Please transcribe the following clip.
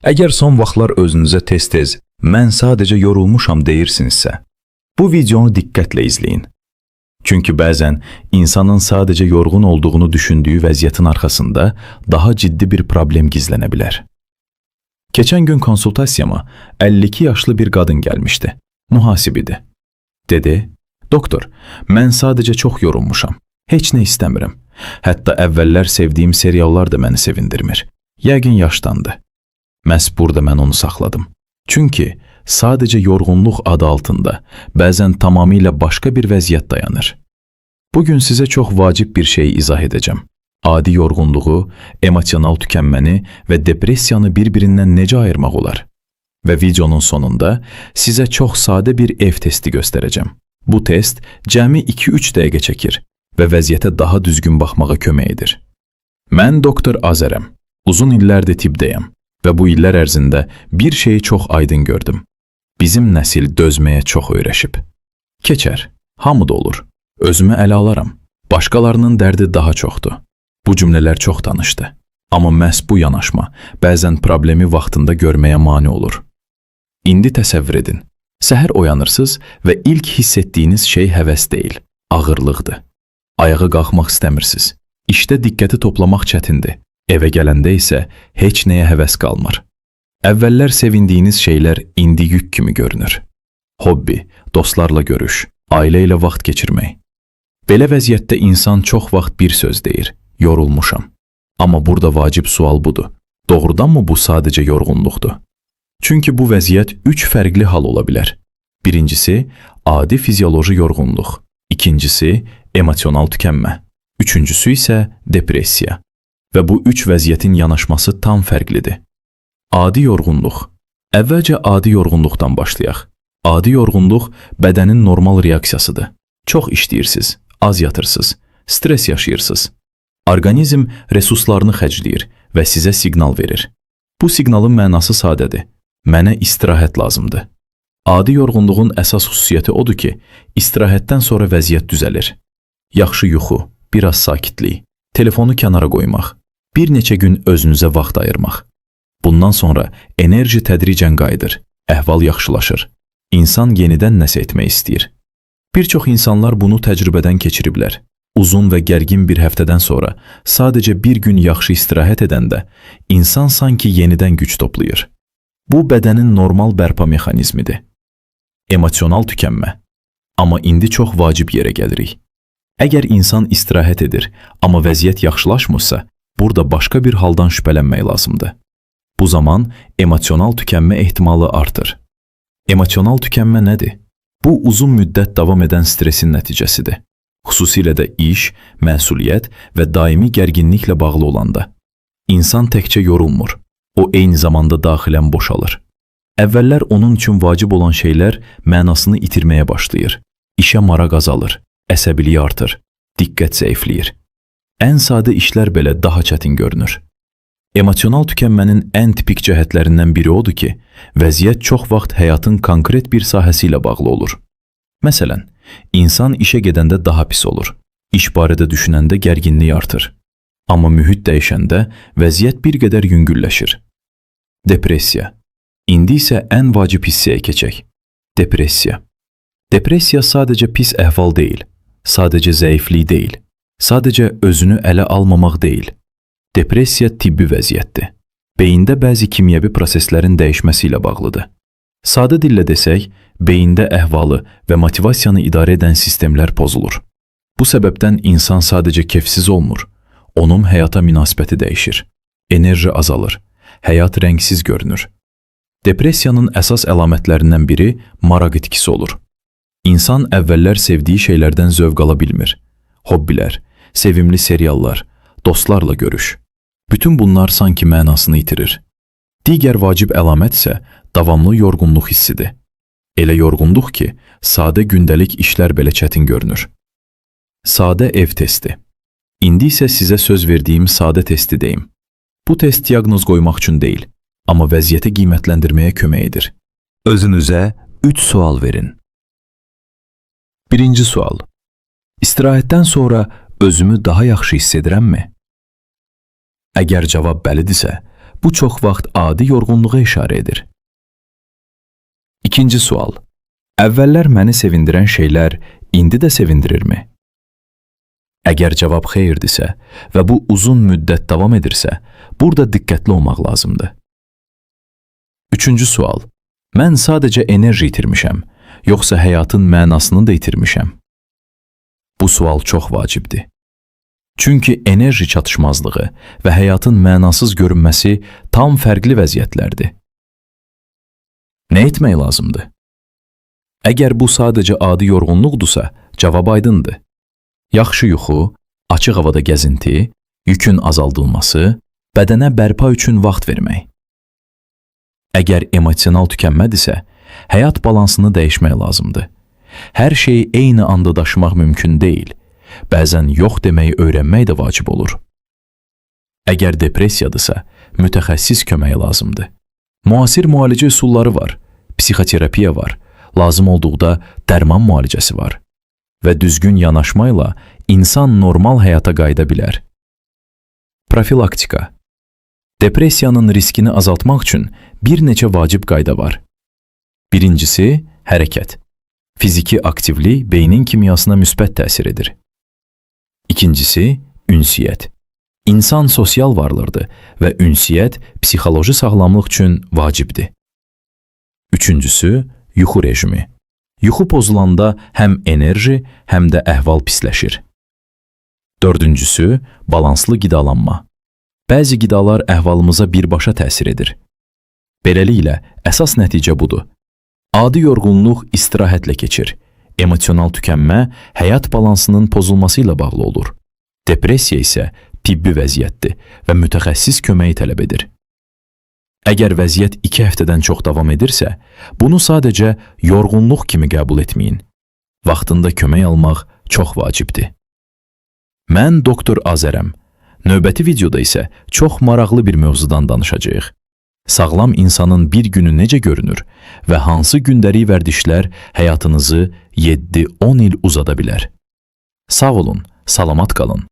Əgər son vaxtlar özünüzə tez-tez "mən sadəcə yorulmuşam" deyirsinizsə, bu videonu diqqətlə izləyin. Çünki bəzən insanın sadəcə yorğun olduğunu düşündüyü vəziyyətin arxasında daha ciddi bir problem gizlənə bilər. Keçən gün konsultasiyama 52 yaşlı bir qadın gəlmişdi. Mühasibidir. Dedi, "Doktor, mən sadəcə çox yorulmuşam. Heç nə istəmirəm. Hətta əvvəllər sevdiyim seriallar da məni sevindirmir. Yəqin yaşdandı." Məhz burada mən onu saxladım. Çünki sadəcə yorğunluq adı altında bəzən tamamilə başqa bir vəziyyət dayanır. Bugün sizə çox vacib bir şey izah edəcəm. Adi yorğunluğu, emosional tükənməni və depressiyanı bir-birindən necə ayırmaq olar? Və videonun sonunda sizə çox sadə bir ev testi göstərəcəm. Bu test cəmi 2-3 dəqiqə çəkir və vəziyyətə daha düzgün baxmağa kömək edir. Mən doktor Azərəm. Uzun illərdir tibbdəyəm və bu illər ərzində bir şeyi çox aydın gördüm. Bizim nəsil dözməyə çox öyrəşib. Keçər, hamı da olur. Özümü ələ alaram. Başqalarının dərdi daha çoxdur. Bu cümlələr çox tanışdı. Amma məhz bu yanaşma bəzən problemi vaxtında görməyə mane olur. İndi təsəvvür edin. Səhər oyanırsınız və ilk hiss etdiyiniz şey həvəs deyil, ağırlıqdır. Ayağa qalxmaq istəmirsiniz. İşdə diqqəti toplamaq çətindir. Evə gələndə isə heç nəyə həvəs qalmır. Əvvəllər sevindiyiniz şeylər indi yük kimi görünür. Hobbi, dostlarla görüş, ailə ilə vaxt keçirmək. Belə vəziyyətdə insan çox vaxt bir söz deyir, yorulmuşam. Amma burada vacib sual budur. Doğrudanmı bu sadəcə yorğunluqdur? Çünki bu vəziyyət 3 fərqli hal ola bilər. Birincisi, adi fizioloji yorğunluq. İkincisi, emosional tükənmə. Üçüncüsü isə depressiya. Və bu 3 vəziyyətin yanaşması tam fərqlidir. Adi yorğunluq. Əvvəlcə adi yorğunluqdan başlayaq. Adi yorğunluq bədənin normal reaksiyasıdır. Çox işləyirsiniz, az yatırsınız, stres yaşayırsınız. Orqanizm resurslarını xərcləyir və sizə siqnal verir. Bu siqnalın mənası sadədir. Mənə istirahət lazımdır. Adi yorğunluğun əsas xüsusiyyəti odur ki, istirahətdən sonra vəziyyət düzəlir. Yaxşı yuxu, biraz sakitlik, telefonu kənara qoymaq, bir neçə gün özünüzə vaxt ayırmaq. Bundan sonra enerji tədricən qayıdır, əhval yaxşılaşır. İnsan yenidən nəsə etmək istəyir. Bir çox insanlar bunu təcrübədən keçiriblər. Uzun və gərgin bir həftədən sonra sadəcə bir gün yaxşı istirahət edəndə insan sanki yenidən güc toplayır. Bu bədənin normal bərpa mexanizmidir. Emosional tükənmə. Amma indi çox vacib yerə gəlirik. Əgər insan istirahət edir, amma vəziyyət yaxşılaşmırsa, burada başqa bir haldan şübhələnmək lazımdır. Bu zaman emosional tükənmə ehtimalı artır. Emosional tükənmə nədir? Bu uzun müddət davam edən stresin nəticəsidir. Xüsusilə də iş, məsuliyyət və daimi gərginliklə bağlı olanda. İnsan təkcə yorulmur, o eyni zamanda daxilən boşalır. Əvvəllər onun üçün vacib olan şeylər mənasını itirməyə başlayır. İşə maraq azalır, əsəbiliyi artır, diqqət zəifləyir. Ən sadə işlər belə daha çətin görünür. Emosional tükənmənin ən tipik cəhətlərindən biri odur ki, vəziyyət çox vaxt həyatın konkret bir sahəsi ilə bağlı olur. Məsələn, insan işə gedəndə daha pis olur, iş barədə düşünəndə gərginlik artır. Amma mühit dəyişəndə vəziyyət bir qədər yüngülləşir. Depressiya. İndi isə ən vacib hissəyə keçək. Depressiya. Depressiya sadəcə pis əhval deyil, sadəcə zəiflik deyil, sadəcə özünü ələ almamaq deyil. Depressiya tibbi vəziyyətdir. Beyində bəzi kimyəvi proseslərin dəyişməsi ilə bağlıdır. Sadə dillə desək, beyində əhvalı və motivasiyanı idarə edən sistemlər pozulur. Bu səbəbdən insan sadəcə kefsiz olmur, onun həyata münasibəti dəyişir. Enerji azalır, həyat rəngsiz görünür. Depressiyanın əsas əlamətlərindən biri maraq itkisi olur. İnsan əvvəllər sevdiyi şeylərdən zövq ala bilmir. Hobbilər, sevimli seriallar, dostlarla görüş. Bütün bunlar sanki mənasını itirir. Digər vacib əlamət isə davamlı yorğunluq hissidir. Elə yorğunluq ki, sadə gündəlik işlər belə çətin görünür. Sadə ev testi. İndi isə sizə söz verdiyim sadə testi deyim. Bu test diaqnoz qoymaq üçün deyil, amma vəziyyəti qiymətləndirməyə kömək edir. Özünüzə 3 sual verin. Birinci sual. İstirahətdən sonra özümü daha yaxşı hiss edirəmmi? Əgər cavab bəlidirsə, Bu çox vaxt adi yorğunluğa işarə edir. İkinci sual. Əvvəllər məni sevindirən şeylər indi də sevindirirmi? Əgər cavab xeyirdirsə və bu uzun müddət davam edirsə, burada diqqətli olmaq lazımdır. Üçüncü sual. Mən sadəcə enerji itirmişəm, yoxsa həyatın mənasını da itirmişəm? Bu sual çox vacibdir. Çünki enerji çatışmazlığı və həyatın mənasız görünməsi tam fərqli vəziyyətlərdir. Nə etmək lazımdır? Əgər bu sadəcə adi yorğunluqdursa, cavab aydındır. Yaxşı yuxu, açıq havada gəzinti, yükün azaldılması, bədənə bərpa üçün vaxt vermək. Əgər emosional tükənmədirsə, həyat balansını dəyişmək lazımdır. Hər şeyi eyni anda daşımaq mümkün deyil. Bəzən yox deməyi öyrənmək də vacib olur. Əgər depressiyadırsa, mütəxəssis köməyi lazımdır. Müasir müalicə üsulları var, psixoterapiya var, lazım olduqda dərman müalicəsi var və düzgün yanaşmayla insan normal həyata qayıda bilər. Profilaktika. Depressiyanın riskini azaltmaq üçün bir neçə vacib qayda var. Birincisi, hərəkət. Fiziki aktivlik beynin kimyasına müsbət təsir edir. İkincisi, ünsiyyət. İnsan sosial varlıqdır və ünsiyyət psixoloji sağlamlıq üçün vacibdir. Üçüncüsü, yuxu rejimi. Yuxu pozulanda həm enerji, həm də əhval pisləşir. Dördüncüsü, balanslı qidalanma. Bəzi qidalar əhvalımıza birbaşa təsir edir. Beləliklə, əsas nəticə budur. Adi yorğunluq istirahətlə keçir. Emosional tükənmə həyat balansının pozulması ilə bağlı olur. Depressiya isə tibbi vəziyyətdir və mütəxəssis köməyi tələb edir. Əgər vəziyyət 2 həftədən çox davam edirsə, bunu sadəcə yorğunluq kimi qəbul etməyin. Vaxtında kömək almaq çox vacibdir. Mən Doktor Azərəm. Növbəti videoda isə çox maraqlı bir mövzudan danışacağıq. Sağlam insanın bir günü necə görünür və hansı gündəlik vərdişlər həyatınızı 7-10 il uzada bilər. Sağ olun, salamat qalın.